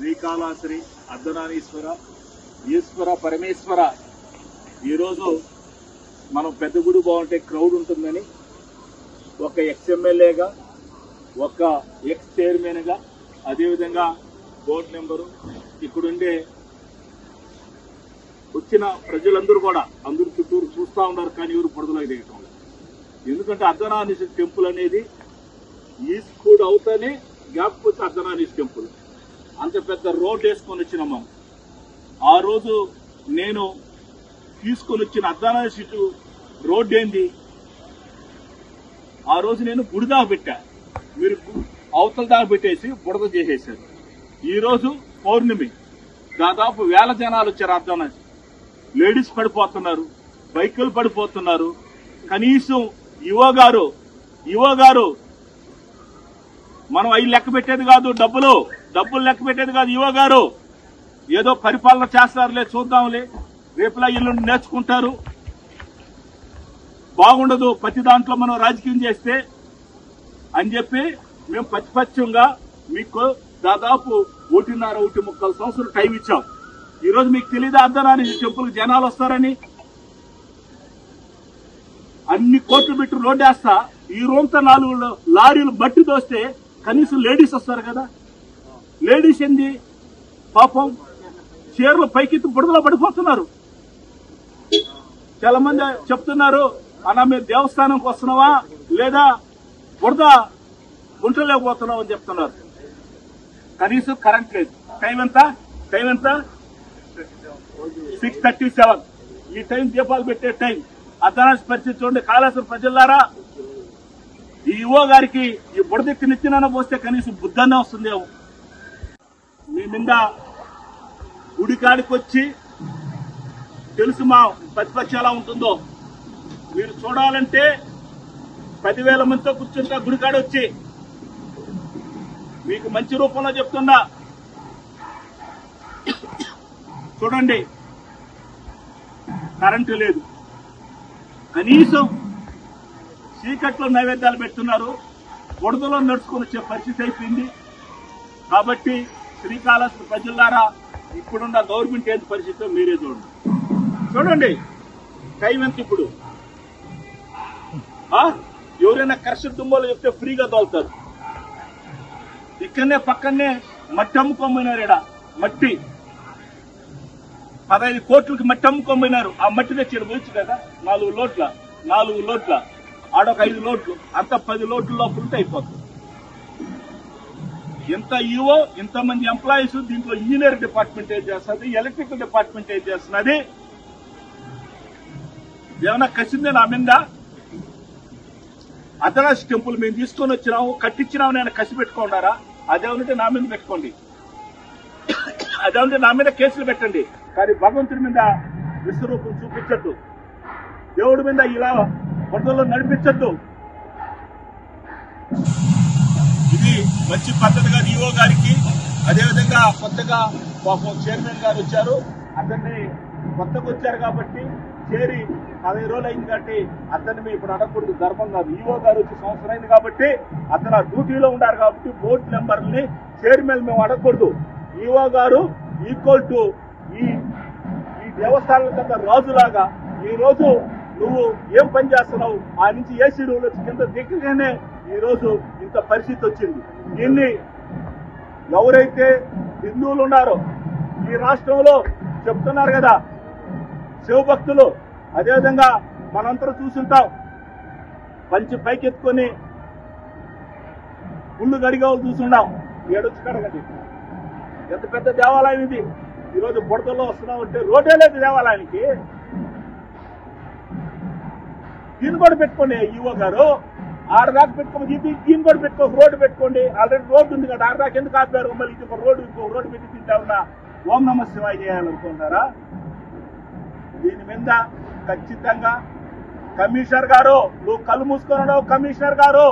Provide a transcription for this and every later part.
శ్రీకాళహస్తి అర్ధనారీశ్వర ఈశ్వర పరమేశ్వర ఈరోజు మనం పెద్ద గుడి బాగుంటే క్రౌడ్ ఉంటుందని ఒక ఎక్స్ఎమ్మెల్యేగా ఒక ఎక్స్ చైర్మన్గా అదేవిధంగా బోర్డు మెంబరు ఇక్కడుండే వచ్చిన ప్రజలందరూ కూడా అందరూ చుట్టూరు చూస్తూ ఉన్నారు, కానీ ఎవరు బురదలో దిగటం లేదు. ఎందుకంటే అర్ధనారీశ్వర టెంపుల్ అనేది ఈస్కూడ్ అవుతానే గ్యాప్ వచ్చి అర్ధనారీశ్వర టెంపుల్ అంత పెద్ద రోడ్ వేసుకొని వచ్చినాం మనం. ఆ రోజు నేను తీసుకొని వచ్చిన అర్ధనారీశ్వర రోడ్డు ఏంది, ఆ రోజు నేను గుడి దాకా పెట్టా, మీరు అవతల దాకా పెట్టేసి బురద చేసేశారు. ఈ రోజు పౌర్ణమి, దాదాపు 1000 జనాలు వచ్చారు. అర్ధనారీశ్వర లేడీస్ పడిపోతున్నారు, బైకులు పడిపోతున్నారు. కనీసం యువ గారు మనం అవి లెక్క పెట్టేది కాదు, డబ్బులు లెక్క పెట్టేది కాదు. యువ గారు ఏదో పరిపాలన చేస్తారులే, చూద్దాంలే, రేపులా ఇల్లు నేర్చుకుంటారు, బాగుండదు ప్రతి దాంట్లో మనం రాజకీయం చేస్తే అని చెప్పి మేము పచ్చిపచ్చంగా మీకు దాదాపు 1.5-1.25 సంవత్సరాలు టైం ఇచ్చాం. ఈరోజు మీకు తెలియదు అర్ధనారీశ్వర టెంపుల్కి జనాలు వస్తారని. అన్ని కోట్లు పెట్టి రోడ్డు వేస్తా ఈ రోజంతా 4 లారీలు బట్టి దోస్తే కనీసం లేడీస్ వస్తారు కదా. లేడీస్ ఏంది పాపం చీరలు పైకెత్తి బుడదలో పడిపోతున్నారు. చాలా మంది చెప్తున్నారు, అన్నా మేము దేవస్థానంకి వస్తున్నావా లేదా బురద గుంటలేకపోతున్నావు అని చెప్తున్నారు. కనీసం కరెంట్ లేదు. టైం ఎంత 6:37. ఈ టైం దీపాలు పెట్టే టైం. అర్ధనారీశ్వర పరిస్థితి చూడండి. కాళేశ్వరం ప్రజలారా, ఈ యువ గారికి ఈ బుడదెక్కి నెత్తిన పోస్తే కనీసం బుద్ధన్న వస్తుందేమో. మీ మీద గుడికాడికి వచ్చి తెలుసు మా ప్రతిపక్షం ఎలా ఉంటుందో. మీరు చూడాలంటే 10,000 మందితో కూర్చుంటా గుడికాడ వచ్చి. మీకు మంచి రూపంలో చెప్తున్నా, చూడండి, కరెంటు లేదు, కనీసం చీకట్లో నైవేద్యాలు పెడుతున్నారు, బుడదలో నడుచుకుని వచ్చే పరిస్థితి అయిపోయింది. కాబట్టి శ్రీకాళహస్తి ప్రజలారా, ఇప్పుడున్న గవర్నమెంట్ ఏంటి పరిస్థితి మీరే చూడండి. టైం ఎంత ఇప్పుడు? ఎవరైనా కర్షక దుమ్మలు చెప్తే ఫ్రీగా తోలుతారు. ఇక్కడనే పక్కనే మట్టి అమ్ముకోమైనారు. ఈడ మట్టి 15 కోట్లకి మట్టి అమ్ముకోమైనారు. ఆ మట్టి తెచ్చి పోయచ్చు కదా. 4 లోట్ల ఆడొక 5 లోట్లు, అంత 10 లోట్ల లోపలితో అయిపోతుంది. ఎంత ఈవో, ఇంతమంది ఎంప్లాయీస్, దీంట్లో ఇంజనీర్ డిపార్ట్మెంట్ ఏం చేస్తుంది, ఎలక్ట్రికల్ డిపార్ట్మెంట్ ఏం చేస్తున్నది. ఏమన్నా కసిందే నా మీద? అర్ధనారీశ్వర టెంపుల్ మేము తీసుకొని వచ్చినాము, కట్టించినాము, నేను కసి పెట్టుకున్నారా? అదేమంటే నా మీద పెట్టుకోండి, అదేమంటే నా మీద కేసులు పెట్టండి. కానీ భగవంతుడి మీద విశ్వరూపం చూపించద్దు, దేవుడి మీద ఇలా బురదలో నడిపించద్దు. ఇది మంచి పద్ధతి కాదు. ఈవో గారికి, అదేవిధంగా కొత్తగా పాపం చైర్మన్ గారు వచ్చారు, అతన్ని కొత్తగా వచ్చారు కాబట్టి చేరి 15 రోజులు అయింది కాబట్టి అతన్ని మేము ఇప్పుడు అడగకూడదు, ధర్మం కాదు. ఈవో గారు వచ్చి సంవత్సరం అయింది కాబట్టి అతను ఆ డ్యూటీలో ఉన్నారు కాబట్టి బోర్డు మెంబర్ని చైర్మన్ మేము అడగకూడదు. ఈవో గారు ఈక్వల్ టు ఈ దేవస్థానాల కింద రాజులాగా ఈ రోజు నువ్వు ఏం పని చేస్తున్నావు, ఆ నుంచి ఏసీ రూల్ వచ్చి కింద దిగ్గగానే ఈ రోజు ఇంత పరిస్థితి వచ్చింది. దీన్ని ఎవరైతే హిందువులు ఉన్నారో ఈ రాష్ట్రంలో చెప్తున్నారు కదా, శివభక్తులు, అదేవిధంగా మనందరూ చూసుంటాం, పంచి పైకెత్తుకొని గుళ్ళు గడిగేవాళ్ళు చూసున్నాం. ఏడొచ్చి కడగండి, ఎంత పెద్ద దేవాలయం ఇది. ఈరోజు బుడదలో వస్తున్నాం అంటే రోడ్డే లేదు దేవాలయానికి. దీన్ని కూడా పెట్టుకోండి ఈవో గారు, ఆడదాకా పెట్టుకోండి, దీన్ని కూడా పెట్టుకోండి, రోడ్డు పెట్టుకోండి. ఆల్రెడీ రోడ్డు ఉంది కదా, ఆడదాకా ఎందుకు ఆపారు? మళ్ళీ ఇది ఇంకొక రోడ్డు పెట్టి తింటా ఉన్నా ఓం నమ శివాయ చేయాలనుకుంటారా? దీని మీద ఖచ్చితంగా కమిషనర్ గారు, నువ్వు కళ్ళు మూసుకున్నావు. కమిషనర్ గారు,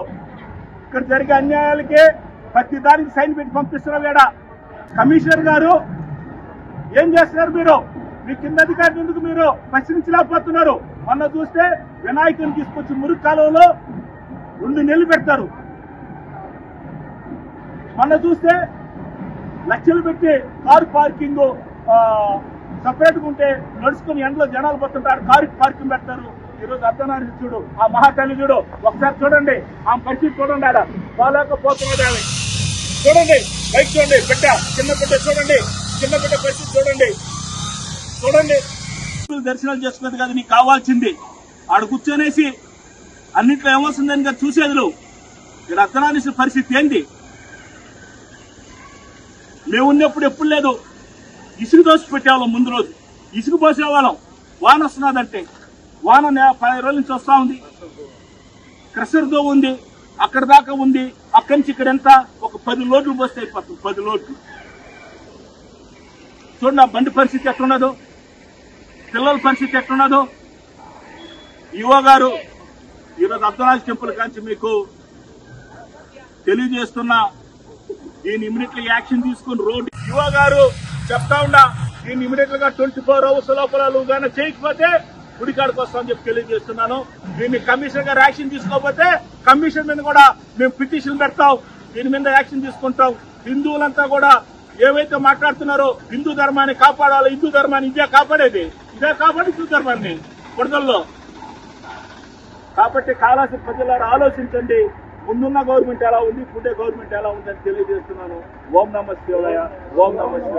ఇక్కడ జరిగే అన్యాయాలకి ప్రతి దానికి సైన్ పెట్టి పంపిస్తున్నావు. ఏడా కమిషనర్ గారు ఏం చేస్తున్నారు? మీరు మీ కింద అధికారులు ఎందుకు మీరు ప్రశ్నించలేకపోతున్నారు? మొన్న చూస్తే వినాయకుని తీసుకొచ్చి మురుగు కాలువలో 2 నెలలు పెడతారు. మొన్న చూస్తే లక్షలు పెట్టి కారు పార్కింగ్ సపరేట్ గా ఉంటే నడుచుకుని ఎండలో జనాలు పోతుంటారు, కారు పార్కింగ్ పెడతారు. ఈరోజు అర్ధనారీశ్వరుడు చూడు, ఆ మహాతల్లి చూడు, ఒకసారి చూడండి ఆమె పరిస్థితి చూడండి. ఆడ బాలేకపోతున్నది ఆమె చూడండి, బైక్ చూడండి, బిడ్డ చిన్న బిడ్డ చూడండి, చిన్న బిడ్డ పరిస్థితి చూడండి. దర్శనాలు చేసుకున్నది కాదు నీకు కావాల్సింది. ఆడ కూర్చొనేసి అన్నింటిలో ఏమొస్తుందని కదా చూసేది నువ్వు. ఇక్కడ అర్ధనారీశ్వరుడు పరిస్థితి ఏంది? మేము ఉన్నప్పుడు ఎప్పుడు లేదు, ఇసుక దోసి పెట్టేవాళ్ళం. ముందు రోజు ఇసుక పోసేవాళ్ళం. వాన వస్తున్నదంటే వాన 10 రోజుల నుంచి వస్తా ఉంది. క్రషర్తో ఉంది, అక్కడ దాకా ఉంది. అక్కడి నుంచి ఇక్కడ ఎంత ఒక 10 లోడ్లు పోస్తే అయిపోతుంది. 10 లోడ్లు చూడండి. ఆ బండి పరిస్థితి ఎట్లున్నదో, పిల్లల పరిస్థితి ఎట్లున్నదో. ఈవో గారు ఈరోజు అర్ధనారీశ్వర టెంపుల్ కాంచి మీకు తెలియజేస్తున్నా, దీన్ని ఇమీడియట్ గా యాక్షన్ తీసుకుని రోడ్డు ఈవో గారు చెప్తా ఉన్నా, దీన్ని ఇమీడియట్ గా 24 hours లోపల నువ్వు చేయకపోతే గుడికాడికి వస్తామని చెప్పి తెలియజేస్తున్నాను. దీన్ని కమిషనర్ గారు యాక్షన్ తీసుకోకపోతే కమిషన్ మీద కూడా మేము పిటిషన్ పెడతాం. దీని మీద యాక్షన్ తీసుకుంటాం. హిందువులంతా కూడా ఏవైతే మాట్లాడుతున్నారో హిందూ ధర్మాన్ని కాపాడాలి, హిందూ ధర్మాన్ని ఇదే కాపాడేది, ఇదే కాపాడి హిందూ ధర్మాన్ని కొడదల్లో. కాబట్టి కాళహస్తి ప్రజలారా ఆలోచించండి. ముందున్న గవర్నమెంట్ ఎలా ఉంది, ఇప్పుడే గవర్నమెంట్ ఎలా ఉందని తెలియజేస్తున్నాను. ఓం నమః శివాయ, ఓం నమః శివాయ.